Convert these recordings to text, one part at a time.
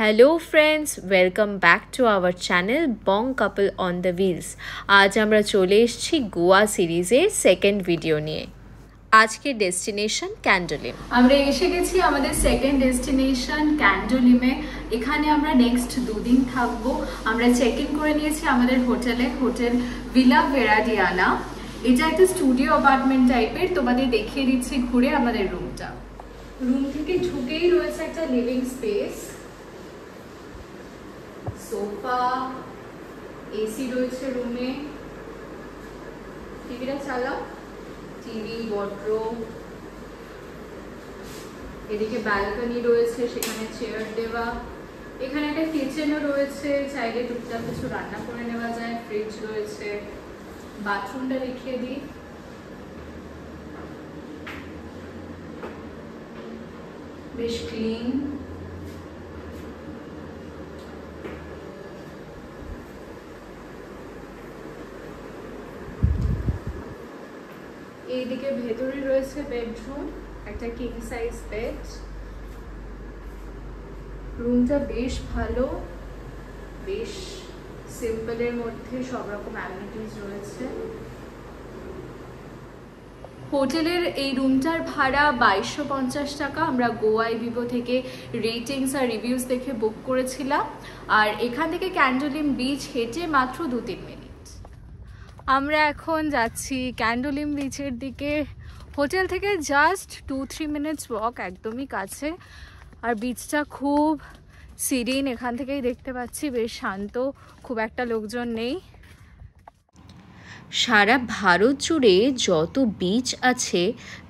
Hello friends, welcome back to our channel bong couple on the wheels. আজ আমরা চলে এসেছি গোয়া সিরিজের সেকেন্ড ভিডিও নিয়ে। আজকের ডেস্টিনেশন ক্যান্ডোলিম। আমরা এসে গেছি আমাদের সেকেন্ড ডেস্টিনেশন ক্যান্ডোলিমে। এখানে আমরা নেক্সট দুদিন থাকবো। আমরা চেক ইন করে নিয়েছি আমাদের হোটেল ভিলা ভেরাডিয়ানা। এটা একটা স্টুডিও অ্যাপার্টমেন্ট টাইপের। তোমাদের দেখিয়ে দিচ্ছি ঘুরে আমাদের রুমটা। রুম থেকে ঢুকেই রয়েছে একটা লিভিং স্পেস, সোফা, এসি রয়েছে রুমে। টিভিটা চালাও, টিভি, ওয়ার্ডরোব। এদিকে ব্যালকনি রয়েছে, সেখানে চেয়ার দেওয়া। এখানে একটা কিচেনও রয়েছে, চাইলে টুকটাক কিছু রান্না করে নেওয়া যায়। ফ্রিজ রয়েছে। বাথরুমটা দেখিয়ে দিই। বেশ ক্লিন। এইদিকে ভেতরে রয়েছে বেডরুম, একটা কিং সাইজ বেড। রুমটা বেশ ভালো, বেশ সিম্পলের মধ্যে সব রকম অ্যামিনিটিস রয়েছে। হোটেলের এই রুমটার ভাড়া 2250 টাকা। আমরা গোয়া ভিভো থেকে রেটিংস আর রিভিউজ দেখে বুক করেছিলাম। আর এখান থেকে ক্যান্ডোলিম বিচ হেঁটে মাত্র 2-3 মিনিট। আমরা এখন যাচ্ছি ক্যান্ডোলিম বিচের দিকে। হোটেল থেকে জাস্ট 2-3 মিনিটস ওয়াক, একদমই কাছে। আর বিচটা খুব সিরিন, এখান থেকেই দেখতে পাচ্ছি। বেশ শান্ত, খুব একটা লোকজন নেই। সারা ভারত জুড়ে যত বিচ আছে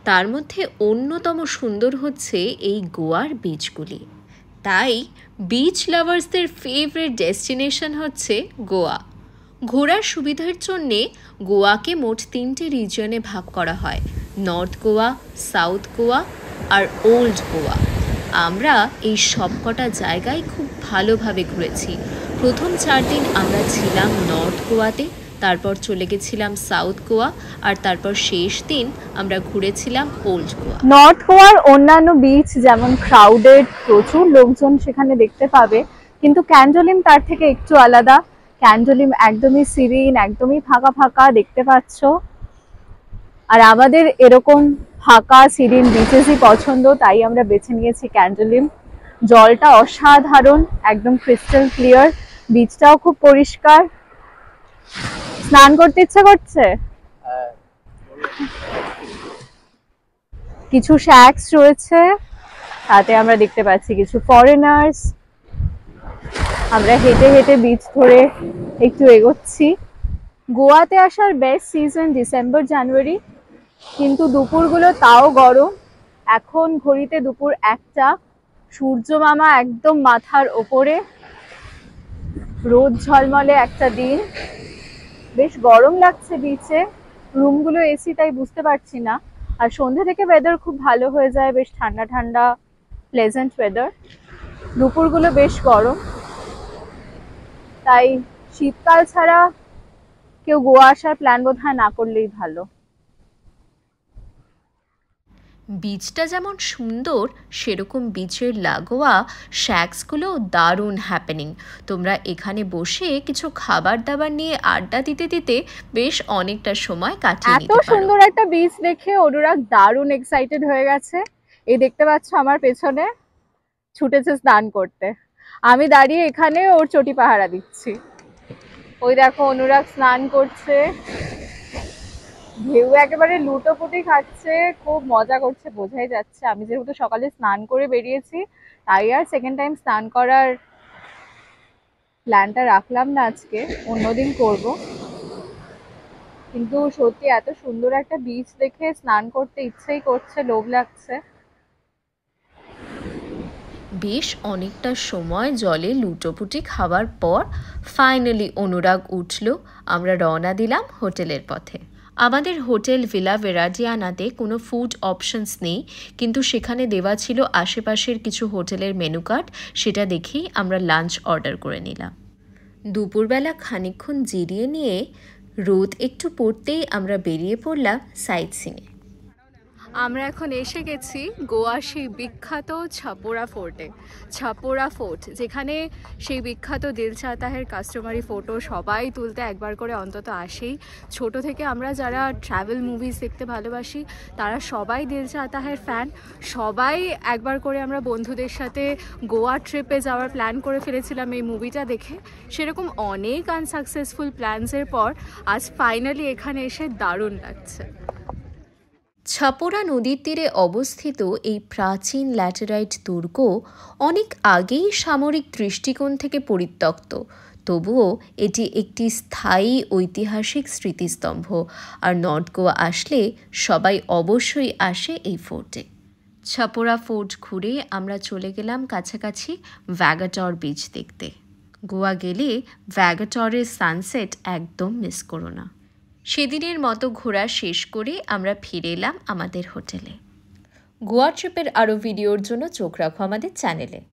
তার মধ্যে অন্যতম সুন্দর হচ্ছে এই গোয়ার বিচগুলি। তাই বিচ লাভার্সদের ফেভারিট ডেস্টিনেশন হচ্ছে গোয়া। ঘোরার সুবিধার জন্যে গোয়াকে মোট 3টে রিজিয়নে ভাগ করা হয়: নর্থ গোয়া, সাউথ গোয়া আর ওল্ড গোয়া। আমরা এই সবকটা জায়গায় খুব ভালোভাবে ঘুরেছি। প্রথম 4 দিন আমরা ছিলাম নর্থ গোয়াতে, তারপর চলে গেছিলাম সাউথ গোয়া, আর তারপর শেষ দিন আমরা ঘুরেছিলাম ওল্ড গোয়া। নর্থ গোয়ার অন্যান্য বিচ যেমন ক্রাউডেড, প্রচুর লোকজন সেখানে দেখতে পাবে, কিন্তু ক্যান্ডোলিম তার থেকে একটু আলাদা। ক্যান্ডোলিম একদমই সিরিন, একদমই ফাঁকা ফাঁকা দেখতে পাচ্ছ। আর আমাদের এরকম ফাঁকা সিরিন বিচেসই পছন্দ, তাই আমরা বেছে নিয়েছি ক্যান্ডোলিম। জলটা অসাধারণ, একদম ক্রিস্টাল ক্লিয়ার। বিচটাও খুব পরিষ্কার। স্নান করতে ইচ্ছা করছে। কিছু শ্যাক্স রয়েছে, তাতে আমরা দেখতে পাচ্ছি কিছু ফরেনার্স। আমরা হেঁটে হেঁটে বিচ ধরে একটু এগোচ্ছি। গোয়াতে আসার বেস্ট সিজন ডিসেম্বর জানুয়ারি, কিন্তু দুপুরগুলো তাও গরম। এখন ঘড়িতে দুপুর 1টা, সূর্য মামা একদম মাথার ওপরে, রোদ ঝলমলে একটা দিন। বেশ গরম লাগছে বিচে। রুমগুলো এসি, তাই বুঝতে পারছি না। আর সন্ধ্যে থেকে ওয়েদার খুব ভালো হয়ে যায়, বেশ ঠান্ডা ঠান্ডা প্লেজেন্ট ওয়েদার। দুপুরগুলো বেশ গরম, তাই শীতকাল ছাড়া কেউ গোয়া আসার প্ল্যান বোধহয় না করলেই ভালো। বিচটা যেমন সুন্দর, সেরকম বিচের লাগোয়া শ্যাক্সগুলো দারুণ হ্যাপেনিং। তোমরা এখানে বসে কিছু খাবার দাবার নিয়ে আড্ডা দিতে দিতে বেশ অনেকটা সময় কাটিয়ে নিতে পারো। এত সুন্দর একটা বিচ দেখে অনুরাগ দারুণ এক্সাইটেড হয়ে গেছে। এই দেখতে পাচ্ছ আমার পেছনে ছুটেছে স্নান করতে। আমি দাঁড়িয়ে এখানে ওর চটি পাহারা দিচ্ছি। ওই দেখো অনুরাগ স্নান করছে, ঢেউ একেবারে লুটোপুটি খাচ্ছে, খুব মজা করছে, বোঝাই যাচ্ছে। আমি যেহেতু সকালে স্নান করে বেরিয়েছি, তাই আর সেকেন্ড টাইম স্নান করার প্ল্যানটা রাখলাম না আজকে, অন্যদিন করব। কিন্তু সত্যি এত সুন্দর একটা বিচ দেখে স্নান করতে ইচ্ছেই করছে, লোভ লাগছে। বেশ অনেকটা সময় জলে লুটোপুটি খাওয়ার পর ফাইনালি অনুরাগ উঠল। আমরা রওনা দিলাম হোটেলের পথে। আমাদের হোটেল ভিলা ভেরাডিয়ানাতে কোনো ফুড অপশনস নেই, কিন্তু সেখানে দেওয়া ছিল আশেপাশের কিছু হোটেলের মেনু কার্ড। সেটা দেখেই আমরা লাঞ্চ অর্ডার করে নিলাম। দুপুরবেলা খানিকক্ষণ জিরিয়ে নিয়ে রোদ একটু পড়তেই আমরা বেরিয়ে পড়লাম সাইট সিনে। আমরা এখন এসে গেছি গোয়ার সেই বিখ্যাত ছাপোরা ফোর্টে। ছাপোরা ফোর্ট, যেখানে সেই বিখ্যাত দিল চাহতা হ্যার কাস্টমারি ফটো সবাই তুলতে একবার করে অন্তত আসেই। ছোট থেকে আমরা যারা ট্রাভেল মুভিজ দেখতে ভালোবাসি তারা সবাই দিল চাহতা হ্যার ফ্যান। সবাই একবার করে আমরা বন্ধুদের সাথে গোয়া ট্রিপে যাওয়ার প্ল্যান করে ফেলেছিলাম এই মুভিটা দেখে। সেরকম অনেক আনসাকসেসফুল প্ল্যানসের পর আজ ফাইনালি এখানে এসে দারুণ লাগছে। ছাপোরা নদীর তীরে অবস্থিত এই প্রাচীন ল্যাটেরাইট দুর্গ অনেক আগেই সামরিক দৃষ্টিকোণ থেকে পরিত্যক্ত, তবুও এটি একটি স্থায়ী ঐতিহাসিক স্মৃতিস্তম্ভ। আর নর্থ গোয়া আসলে সবাই অবশ্যই আসে এই ফোর্টে। ছাপোরা ফোর্ট ঘুরে আমরা চলে গেলাম কাছাকাছি ভ্যাগাটর বিচ দেখতে। গোয়া গেলে ভ্যাগাটরের সানসেট একদম মিস করো না। সেদিনের মতো ঘোরা শেষ করে আমরা ফিরে এলাম আমাদের হোটেলে। গোয়া ট্রিপের আরও ভিডিওর জন্য চোখ রাখো আমাদের চ্যানেলে।